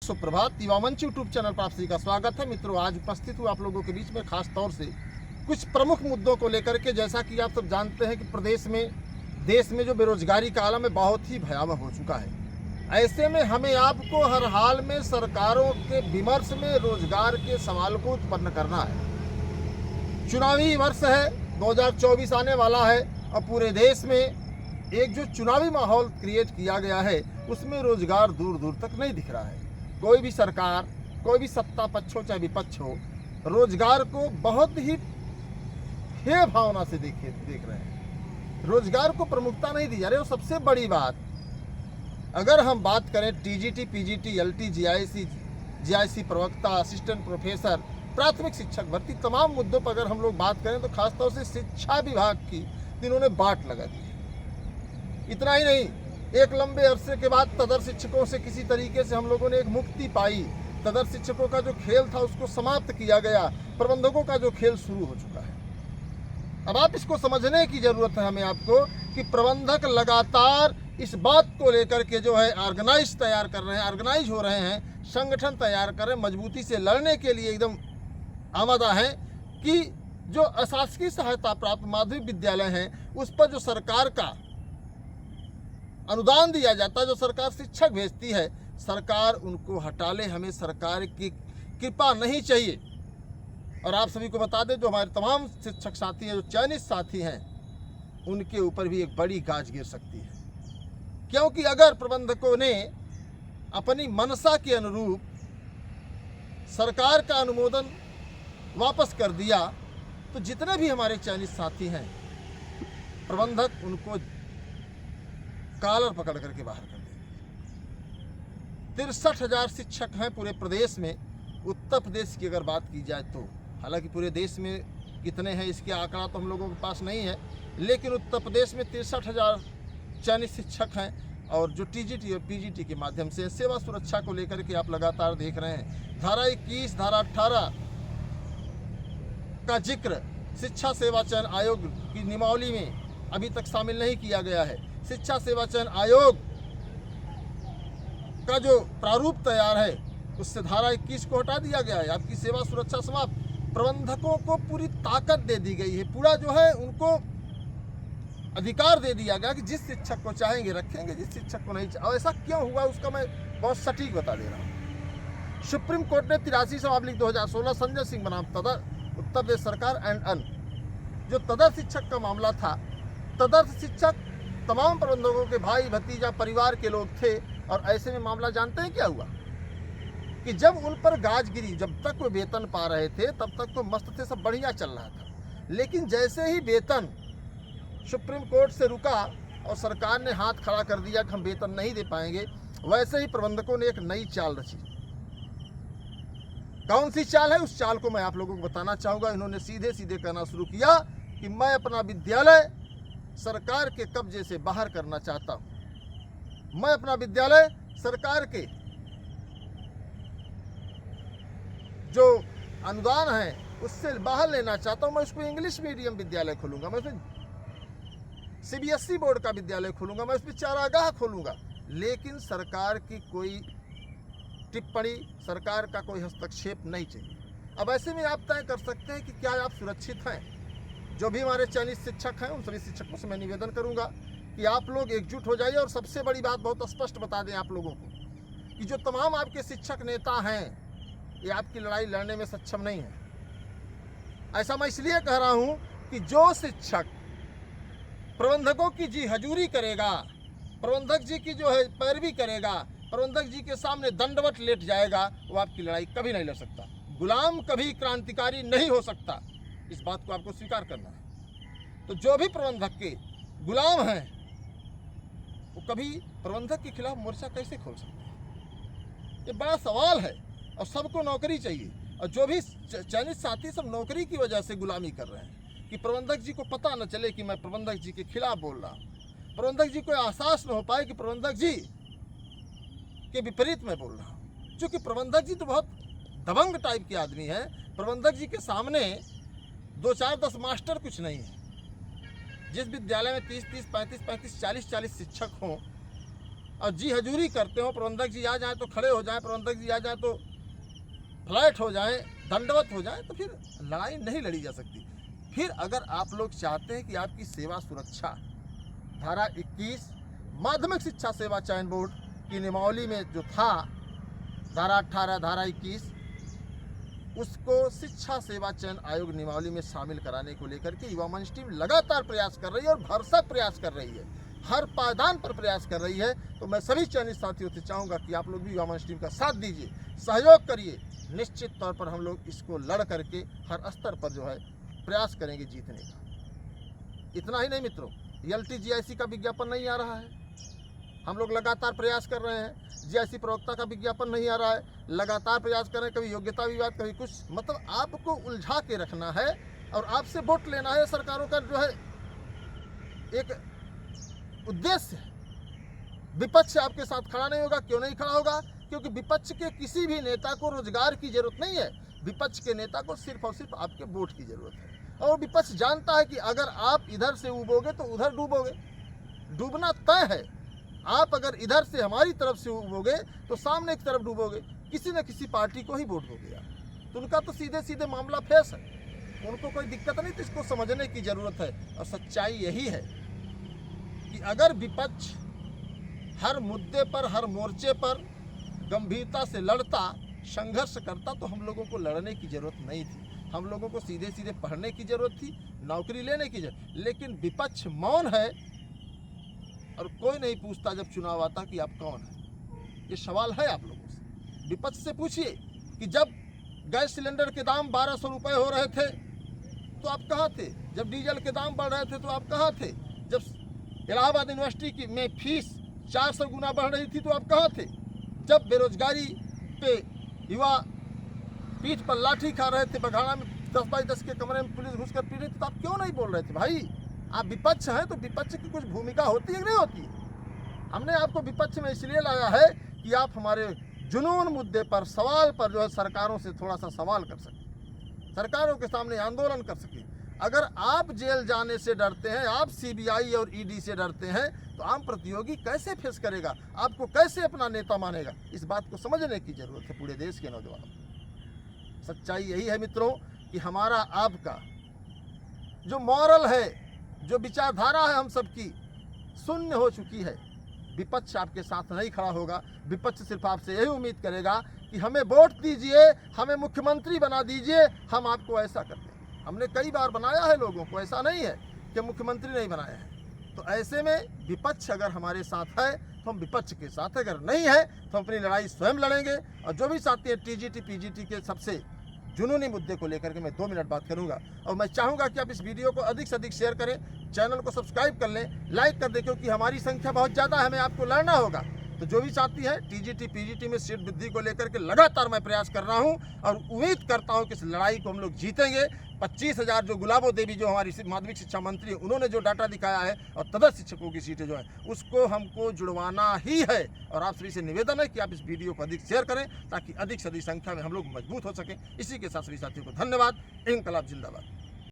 सुप्रभात। युवा मंच यूट्यूब चैनल पर आप सभी का स्वागत है। मित्रों, आज उपस्थित हूँ आप लोगों के बीच में खास तौर से कुछ प्रमुख मुद्दों को लेकर के। जैसा कि आप सब जानते हैं कि प्रदेश में, देश में जो बेरोजगारी का आलम है बहुत ही भयावह हो चुका है। ऐसे में हमें आपको हर हाल में सरकारों के विमर्श में रोजगार के सवाल को उत्पन्न करना है। चुनावी वर्ष है, 2024 आने वाला है और पूरे देश में एक जो चुनावी माहौल क्रिएट किया गया है उसमें रोजगार दूर दूर तक नहीं दिख रहा है। कोई भी सरकार, कोई भी सत्ता पक्ष हो चाहे विपक्ष हो, रोजगार को बहुत ही हे भावना से देख रहे हैं। रोजगार को प्रमुखता नहीं दी जा रही। और सबसे बड़ी बात, अगर हम बात करें टीजीटी, पीजीटी, एलटी, जीआईसी प्रवक्ता, असिस्टेंट प्रोफेसर, प्राथमिक शिक्षक भर्ती, तमाम मुद्दों पर अगर हम लोग बात करें तो खासतौर से शिक्षा विभाग की इन्होंने बाट लगा दी है। इतना ही नहीं, एक लंबे अरसे के बाद तदर शिक्षकों से किसी तरीके से हम लोगों ने एक मुक्ति पाई। तदर शिक्षकों का जो खेल था उसको समाप्त किया गया। प्रबंधकों का जो खेल शुरू हो चुका है। अब आप इसको समझने की जरूरत है हमें आपको कि प्रबंधक लगातार इस बात को लेकर के जो है ऑर्गेनाइज हो रहे हैं, संगठन तैयार कर रहे हैं, मजबूती से लड़ने के लिए एकदम आमादा है कि जो अशासकीय सहायता प्राप्त माध्यमिक विद्यालय हैं उस पर जो सरकार का अनुदान दिया जाता है, जो सरकार शिक्षक भेजती है, सरकार उनको हटा ले। हमें सरकार की कृपा नहीं चाहिए। और आप सभी को बता दें, जो हमारे तमाम शिक्षक साथी हैं, जो चयनित साथी हैं, उनके ऊपर भी एक बड़ी गाज गिर सकती है। क्योंकि अगर प्रबंधकों ने अपनी मनसा के अनुरूप सरकार का अनुमोदन वापस कर दिया तो जितने भी हमारे चयनित साथी हैं, प्रबंधक उनको कॉलर पकड़ करके बाहर कर देंगे। 63,000 शिक्षक हैं पूरे प्रदेश में। उत्तर प्रदेश की अगर बात की जाए तो, हालांकि पूरे देश में कितने हैं इसके आंकड़ा तो हम लोगों के पास नहीं है, लेकिन उत्तर प्रदेश में 63,000 चयनित शिक्षक हैं। और जो टीजीटी और पीजीटी के माध्यम से सेवा सुरक्षा को लेकर के आप लगातार देख रहे हैं, धारा 21, धारा 18 का जिक्र शिक्षा सेवा चयन आयोग की नियमावली में अभी तक शामिल नहीं किया गया है। शिक्षा सेवा चयन आयोग का जो प्रारूप तैयार है उससे धारा 21 को हटा दिया गया है। आपकी सेवा सुरक्षा समाप्त। प्रबंधकों को पूरी ताकत दे दी गई है, पूरा जो है उनको अधिकार दे दिया गया कि जिस शिक्षक को चाहेंगे रखेंगे, जिस शिक्षक को नहीं चाहे। और ऐसा क्यों हुआ उसका मैं बहुत सटीक बता दे रहा हूँ। सुप्रीम कोर्ट ने 83/2016 संजय सिंह बनाम तदर उत्तर प्रदेश सरकार जो तदर शिक्षक का मामला था, तदर शिक्षक तमाम प्रबंधकों के भाई भतीजा परिवार के लोग थे। और ऐसे में मामला जानते हैं क्या हुआ कि जब उन पर गाज गिरी, जब तक वो वेतन पा रहे थे तब तक तो मस्त थे, सब बढ़िया चल रहा था। लेकिन जैसे ही वेतन सुप्रीम कोर्ट से रुका और सरकार ने हाथ खड़ा कर दिया कि हम वेतन नहीं दे पाएंगे, वैसे ही प्रबंधकों ने एक नई चाल रची। कौन सी चाल है, उस चाल को मैं आप लोगों को बताना चाहूँगा। इन्होंने सीधे सीधे कहना शुरू किया कि मैं अपना विद्यालय सरकार के कब्जे से बाहर करना चाहता हूँ। मैं अपना विद्यालय सरकार के जो अनुदान है उससे बाहर लेना चाहता हूँ। मैं उसको इंग्लिश मीडियम विद्यालय खोलूंगा, मैं उसमें सीबीएसई बोर्ड का विद्यालय खोलूंगा, मैं उसमें चारागाह खोलूंगा। लेकिन सरकार की कोई टिप्पणी, सरकार का कोई हस्तक्षेप नहीं चाहिए। अब ऐसे में आप तय कर सकते हैं कि क्या आप सुरक्षित हैं। जो भी हमारे चयनित शिक्षक हैं उन सभी शिक्षकों से मैं निवेदन करूंगा कि आप लोग एकजुट हो जाइए। और सबसे बड़ी बात बहुत स्पष्ट बता दें आप लोगों को कि जो तमाम आपके शिक्षक नेता हैं ये आपकी लड़ाई लड़ने में सक्षम नहीं है। ऐसा मैं इसलिए कह रहा हूं कि जो शिक्षक प्रबंधकों की जी हजूरी करेगा, प्रबंधक जी की जो है पैरवी करेगा, प्रबंधक जी के सामने दंडवत लेट जाएगा, वो आपकी लड़ाई कभी नहीं लड़ सकता। गुलाम कभी क्रांतिकारी नहीं हो सकता, इस बात को आपको स्वीकार करना है। तो जो भी प्रबंधक के गुलाम हैं वो कभी प्रबंधक के खिलाफ मोर्चा कैसे खोल सकते हैं, ये बड़ा सवाल है। और सबको नौकरी चाहिए। और जो भी चयनित साथी सब नौकरी की वजह से गुलामी कर रहे हैं कि प्रबंधक जी को पता न चले कि मैं प्रबंधक जी के खिलाफ बोल रहा हूँ, प्रबंधक जी को एहसास न हो पाए कि प्रबंधक जी के विपरीत में बोल रहा हूँ। क्योंकि प्रबंधक जी तो बहुत दबंग टाइप के आदमी हैं। प्रबंधक जी के सामने 2, 4, 10 मास्टर कुछ नहीं है। जिस विद्यालय में 30, 35, 40 शिक्षक हों और जी हजूरी करते हो, प्रबंधक जी आ जाए तो खड़े हो जाएं, प्रबंधक जी आ जाए तो फ्लैट हो जाएं, दंडवत हो जाएं, तो फिर लड़ाई नहीं लड़ी जा सकती। फिर अगर आप लोग चाहते हैं कि आपकी सेवा सुरक्षा धारा 21 माध्यमिक शिक्षा सेवा चयन बोर्ड की नियमावली में जो था धारा 18 धारा 21 उसको शिक्षा सेवा चयन आयोग नियमावली में शामिल कराने को लेकर के युवा मंच टीम लगातार प्रयास कर रही है और भरसक प्रयास कर रही है, हर पायदान पर प्रयास कर रही है। तो मैं सभी चयनित साथियों से चाहूँगा कि आप लोग भी युवा मंच टीम का साथ दीजिए, सहयोग करिए। निश्चित तौर पर हम लोग इसको लड़ करके हर स्तर पर जो है प्रयास करेंगे जीतने का। इतना ही नहीं मित्रों, LTGIC का विज्ञापन नहीं आ रहा है, हम लोग लगातार प्रयास कर रहे हैं। GIC प्रवक्ता का विज्ञापन नहीं आ रहा है, लगातार प्रयास कर रहे हैं। कभी योग्यता विवाद, कभी कुछ, मतलब आपको उलझा के रखना है और आपसे वोट लेना है। सरकारों का जो है एक उद्देश्य है। विपक्ष आपके साथ खड़ा नहीं होगा। क्यों नहीं खड़ा होगा? क्योंकि विपक्ष के किसी भी नेता को रोजगार की जरूरत नहीं है, विपक्ष के नेता को सिर्फ और सिर्फ आपके वोट की जरूरत है। और विपक्ष जानता है कि अगर आप इधर से उबोगे तो उधर डूबोगे, डूबना तय है। आप अगर इधर से हमारी तरफ से उबोगे तो सामने की तरफ डूबोगे, किसी न किसी पार्टी को ही वोट दोगे आप। तो उनका तो सीधे सीधे मामला फेस है, उनको कोई दिक्कत नहीं। तो इसको समझने की जरूरत है। और सच्चाई यही है कि अगर विपक्ष हर मुद्दे पर, हर मोर्चे पर गंभीरता से लड़ता, संघर्ष करता, तो हम लोगों को लड़ने की जरूरत नहीं थी। हम लोगों को सीधे सीधे पढ़ने की जरूरत थी, नौकरी लेने की जरूरत। लेकिन विपक्ष मौन है और कोई नहीं पूछता जब चुनाव आता कि आप कौन हैं। ये सवाल है आप लोगों से। विपक्ष से पूछिए कि जब गैस सिलेंडर के दाम 1200 रुपये हो रहे थे तो आप कहाँ थे? जब डीजल के दाम बढ़ रहे थे तो आप कहाँ थे? जब इलाहाबाद यूनिवर्सिटी की में फीस 400 गुना बढ़ रही थी तो आप कहाँ थे? जब बेरोजगारी पे युवा पीठ पर लाठी खा रहे थे, बघाड़ा में 10x10 के कमरे में पुलिस घुसकर पी रही थी, तो आप क्यों नहीं बोल रहे थे? भाई आप विपक्ष हैं तो विपक्ष की कुछ भूमिका होती है कि नहीं होती है? हमने आपको विपक्ष में इसलिए लाया है कि आप हमारे जुनून मुद्दे पर, सवाल पर जो है सरकारों से थोड़ा सा सवाल कर सकें, सरकारों के सामने आंदोलन कर सकें। अगर आप जेल जाने से डरते हैं, आप CBI और ED से डरते हैं, तो आम प्रतियोगी कैसे फेस करेगा? आपको कैसे अपना नेता मानेगा? इस बात को समझने की जरूरत है पूरे देश के नौजवानों को। सच्चाई यही है मित्रों कि हमारा आपका जो मॉरल है, जो विचारधारा है हम सबकी, शून्य हो चुकी है। विपक्ष आपके साथ नहीं खड़ा होगा। विपक्ष सिर्फ आपसे यही उम्मीद करेगा कि हमें वोट दीजिए, हमें मुख्यमंत्री बना दीजिए, हम आपको ऐसा करते हैं। हमने कई बार बनाया है लोगों को, ऐसा नहीं है कि मुख्यमंत्री नहीं बनाया है। तो ऐसे में विपक्ष अगर हमारे साथ है तो हम विपक्ष के साथ, अगर नहीं है तो हम अपनी लड़ाई स्वयं लड़ेंगे। और जो भी साथी है TGT PGT के सबसे जुनूनी मुद्दे को लेकर के मैं 2 मिनट बात करूंगा। और मैं चाहूंगा कि आप इस वीडियो को अधिक से अधिक शेयर करें, चैनल को सब्सक्राइब कर लें, लाइक कर दें, क्योंकि हमारी संख्या बहुत ज़्यादा है, हमें आपको लड़ना होगा। तो जो भी साथी हैं TGT PGT में सीट वृद्धि को लेकर के लगातार मैं प्रयास कर रहा हूं और उम्मीद करता हूं कि इस लड़ाई को हम लोग जीतेंगे। 25,000 जो गुलाबो देवी जो हमारी माध्यमिक शिक्षा मंत्री है, उन्होंने जो डाटा दिखाया है और तदर्थ शिक्षकों की सीटें जो है उसको हमको जुड़वाना ही है। और आप सभी से निवेदन है कि आप इस वीडियो को अधिक शेयर करें ताकि अधिक से अधिक संख्या में हम लोग मजबूत हो सकें। इसी के साथ सभी साथियों को धन्यवाद। इंकलाब जिंदाबाद।